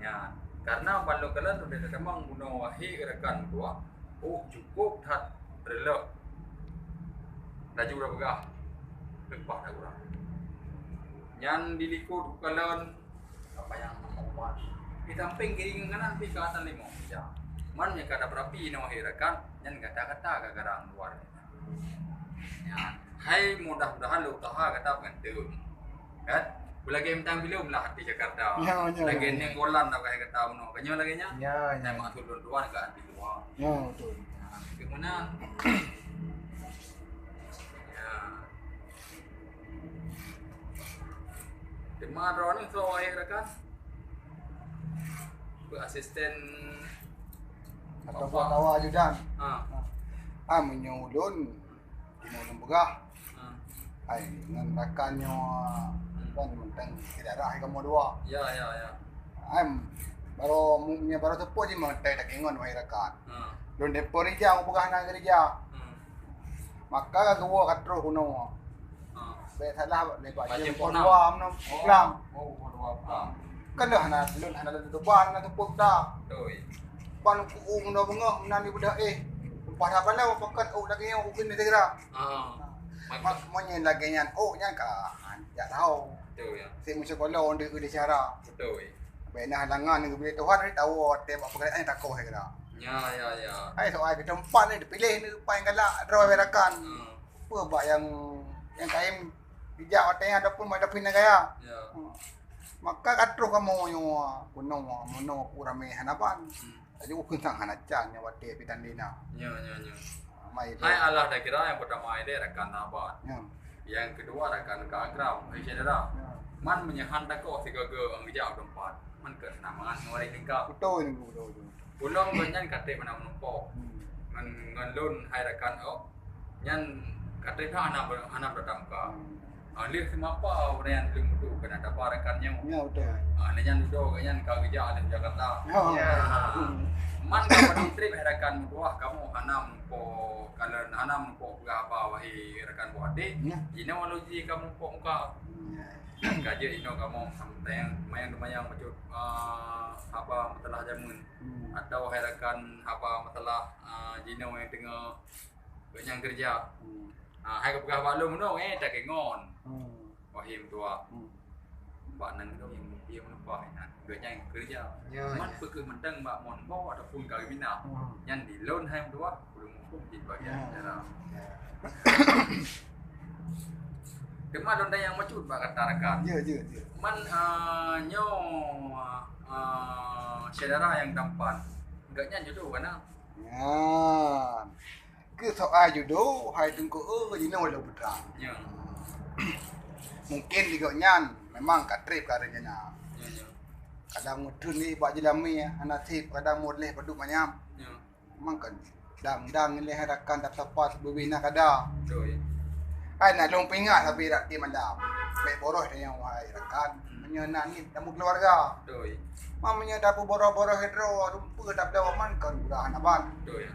Ya. Karena balu kala tu dia memang guna wahi rekan tua. Oh cukup dah relak. Dah juga begah. Lepas dah kurang. Yang dilikut kalan apa yang membuat. Di samping kiri kanan pi ke atas 5 ya. Man yang kada berapi no wahi rekan, yang kata-kata garang luar. Ya. Hai mudah-mudahan lu taha kata pengantum. Kan? Lagi mentang belum lah di Jakarta. Lagi ni golan tak kaya kata no. Kanyo lagi nya? Ya. Saya masuk luar ke di luar. Ya, betul. Gimana? Ya. Di mana ni so air rekan? Asisten Atau buat awak ajudan. Ha. Menyulun di mulut begah. Ha. Ai dengan rakannya kan mentang tidak ada kamu dua. Ya. Baru tepo je mentai tak ingon wahai rakan. Ha. Don depo rijang begah nang gereja. Maka gawa katro kuno. Ha. Be salah lepas je Bajim dua mno klam. Oh, dua plam. Kan dah na lun hana tu ban na tepuk dah. Doi. Pan ku mno bengok menani budak Lepas apa lah pakat lagi yang ukun ni segera. Monyen lagi nyan nyan ka. Ya tahu. Betul ya. Si musuh kalau on di cara. Betul. Bena halangan ni boleh Tuhan ni tahu tembak pekerjaan tak kau segera. Ya. Ai soal ke tempat ni dipilih ni paling galak draw berakan. Apa bak yang kaim bijak hotel ada pun ada pindah gaya. Ya. Maka katro kamu yo mono urame hanapan. Jadi ukun sang hanacang nya wate pitandina. Ya. Mai Hai Allah dah kira yang pertama ini rekan Nabat. Ya. Yang kedua rekan Kagram. Hai saudara. Man menyahan tak kau tiga ke ang jauh tempat. Man ke namangan ngorek tingkap. Betul ni betul. Pulang ganyan kate mana menumpuk. Ngalun hai rekan nyan kate dah anak berdam ka. Lihat semapa orang yang belum duduk kena dapat rekannya. Ya betul. Nyan duduk ganyan ka kerja di Jakarta. Ya. Man kamu trip rekan buah kamu hanam po kalau hanam po apa wahi rekan buah de. Ini waluji kamu po muka. Gaji ino kamu sampai mayang macam apa masalah jamun atau rekan apa masalah jino yang tengah yang kerja. Hai kepegah balum no tak kengon. Wahim tua. Mbak nang tu yang dia menempah nak kerja kerja. Man pergi mentang mbak mon bo ataupun kali bina. Yang di loan hai tua belum hukum di bagian daerah. Kemana donda yang macut mbak kata rekan. Ya. Man nyo saudara yang tampan. Enggaknya jodoh kana. Ya. Ke soal jodoh hai tungku jino lo putra. Ya. Mungkin juga nyan memang katrip karenya. Ya. Kadang mudun ni buat jelami anak tip kadang modleh paduk manyam. Ya. Memang kan dang leh harakan tak tepat berbina kada. Doi. Ai nak long pingat tapi dak ti mandam. Baik boroh dia yang wahai rakan. Menyana ni tamu keluarga. Doi. Mamanya dapu boroh-boroh hidro rumpu tak ada waman kan udah aban. Doi.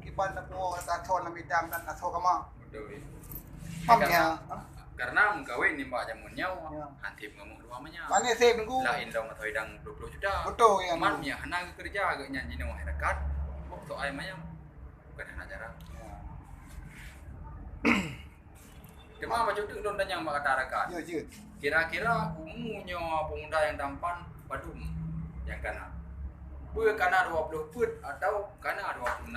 Kipan dapu tak thon lamidam dan atho kama. Doi. Mamnya Karena mengkawin ni mbak jamunnya Ya. hantip ngomong dua manya. Mane save nunggu. Lain dong atau idang 20 juta. Betul ya. Man ya hana kerja agak nyanyi no rekan. Waktu ay mayam. Bukan hana cara. Cuma macam tu don dan yang mbak kata rekan. Ya je. Kira-kira umumnya pemuda yang tampan badum yang kana. Ber kana 20 foot atau kana 26.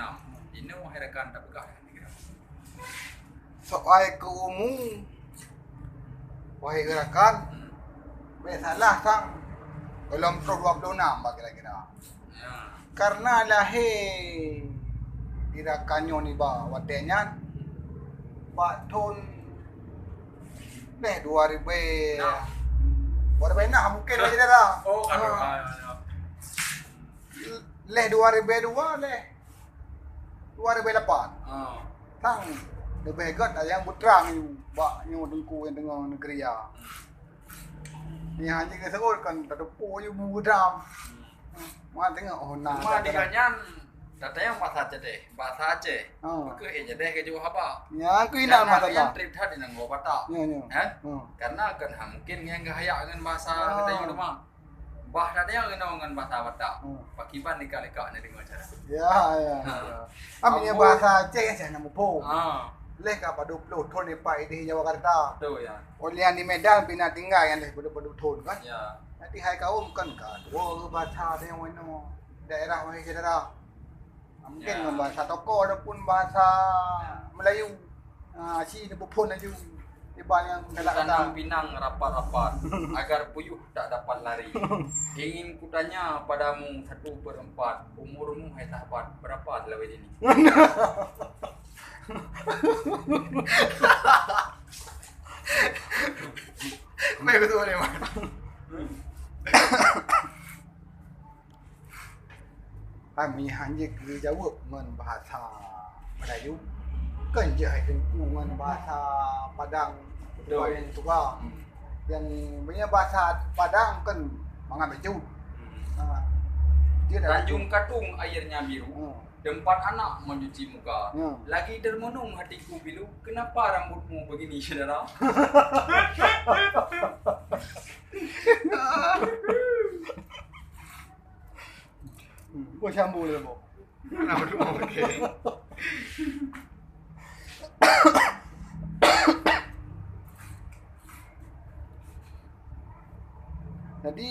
Ini wahai rekan tak pegah kira. Soal ke umum wahai gerakan salah sang belum 26 kira-kira. Ya. Karena lahir gerakannya ni ba watenya Pak Tun 2000 nah mungkin aja dah. Oh, kan. Leh 2002 leh 2008. Tang lebih hebat yang putra ni bak nyu dengku yang tengah negeri ya. Ni hanya ke seorang kan tak ada poyo budam. Ma tengok nah. Ma di kanyan datanya bahasa Aceh deh, bahasa Aceh. Ke aja deh ke jauh apa? Ya aku ina masalah. Yang trip tadi nang gua patah. Ya. Karena kan mungkin yang gaya dengan bahasa kita yang rumah. Bah ada yang dengan bahasa Batak. Pakiban leka-leka ni dengar cara. Ya. Amnya bahasa Aceh saya nama po. Leh ka padu plu thon ni pai di Jakarta. Betul ya. Olian di Medan pina tinggal yang leh padu thon kan. Ya. Nanti hai kaum kan dua bahasa dia wano daerah mai saudara. Mungkin dengan bahasa toko ataupun bahasa Melayu. Si ni pun aja. Iban yang Tanam pinang rapat-rapat agar puyuh tak dapat lari. Ingin kutanya padamu 1/4 umurmu hai tahapan berapa selawat ini? Mai betul ni man. Kami hanya jawab dengan bahasa Melayu. Kan je hai tengku dengan bahasa Padang. Betul. Yang juga. Yang punya bahasa Padang kan mengambil jauh. Tanjung Katung airnya biru. Tempat anak mencuci muka. Lagi termenung hatiku bilu. Kenapa rambutmu begini, saudara? Gua sambung dulu, Bo. Kenapa tu mau pakai? Jadi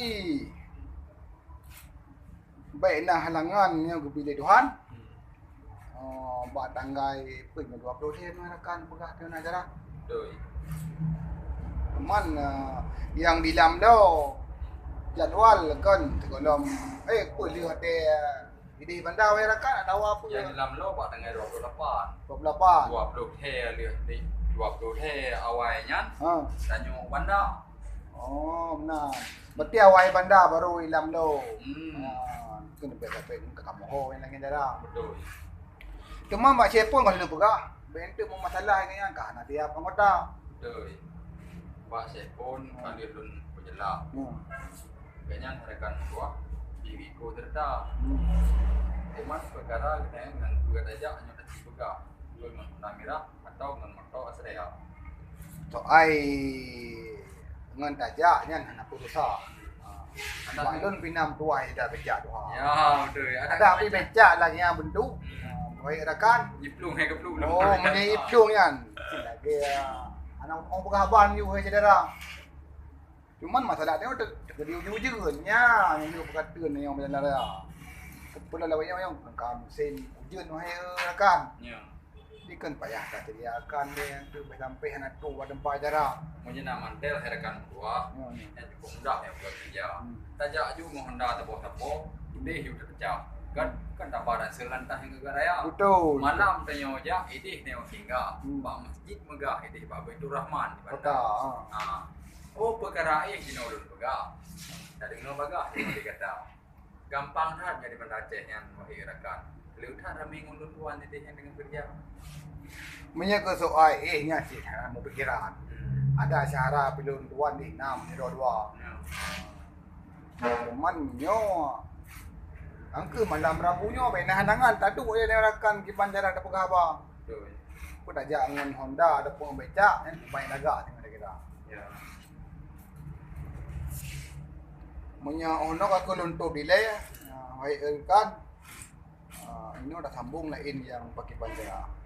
baiklah halangan yang kepilih Tuhan. Buat tanggai pun 20 sen kan pegah dia nak cara. Betul. Teman yang di dalam dah jadual kan kalau boleh ada ide bandar we rakan ada apa Yang dalam lo buat tanggal 28. 28. 20 he lihat ni. 20 he awalnya. Tanjung Bandar. Oh, benar. Berarti awal bandar baru ilam lo. Kena sampai ke kamu ho yang lagi darah. Betul. Cuma mak saya pun kalau pegah, bentuk mau masalah kan kan nanti apa anggota. Betul. Pak saya pun kali lun penjelas. Kayaknya rekan gua diri ko terda. Teman perkara dengan dua aja hanya ada pegah. Dua dengan merah atau dengan motor Australia. So ai dengan tajaknya anak purusa. Balon pinam tuai dah becak tu ha. Ya, betul. Ada api becak lagi yang bentuk. Baik rakan. Jiplung hai keplung. Oh, menjadi ipung kan. Lagi anak orang penghaban you hai saudara. Cuman masalah dia terkedi ujung-ujungnya yang berkata ni yang berjalan raya. Kepala lawan yang kamu sen ujian hai rakan. Ya. Ini kan payah dah sediakan dia tu sampai anak tu ada tempat jarak. Mungkin nama mantel hai rekan gua. Yang cukup mudah yang buat kerja. Tajak ju mau Honda tabo-tabo, ide hiu terpecah. Kan dapat dan selantah hingga raya. Betul. Malam tanya aja, ide neo hingga Pak Masjid megah ide Pak Baitur Rahman di Bandar. Oh perkara gino ulun megah. Dari ngono bagah dia kata. Gampang dah jadi Bandar Aceh yang wahai rakan. Leutan ramai ulun tuan ide yang dengan kerja. Menyangkut soal nya sih mau pikiran. Ada cara pilun tuan di 6 di 22. Cuman nyo angke malam Rabunya benah nangan tadu dia rakan ki bandara ada pegah ba. Betul. Ku tak jangan Honda ada pun becak kan baik lagak tengok dia kira. Ya. Munya ono aku luntur delay. Hai kan. Ini udah sambung lain yang pakai bandara.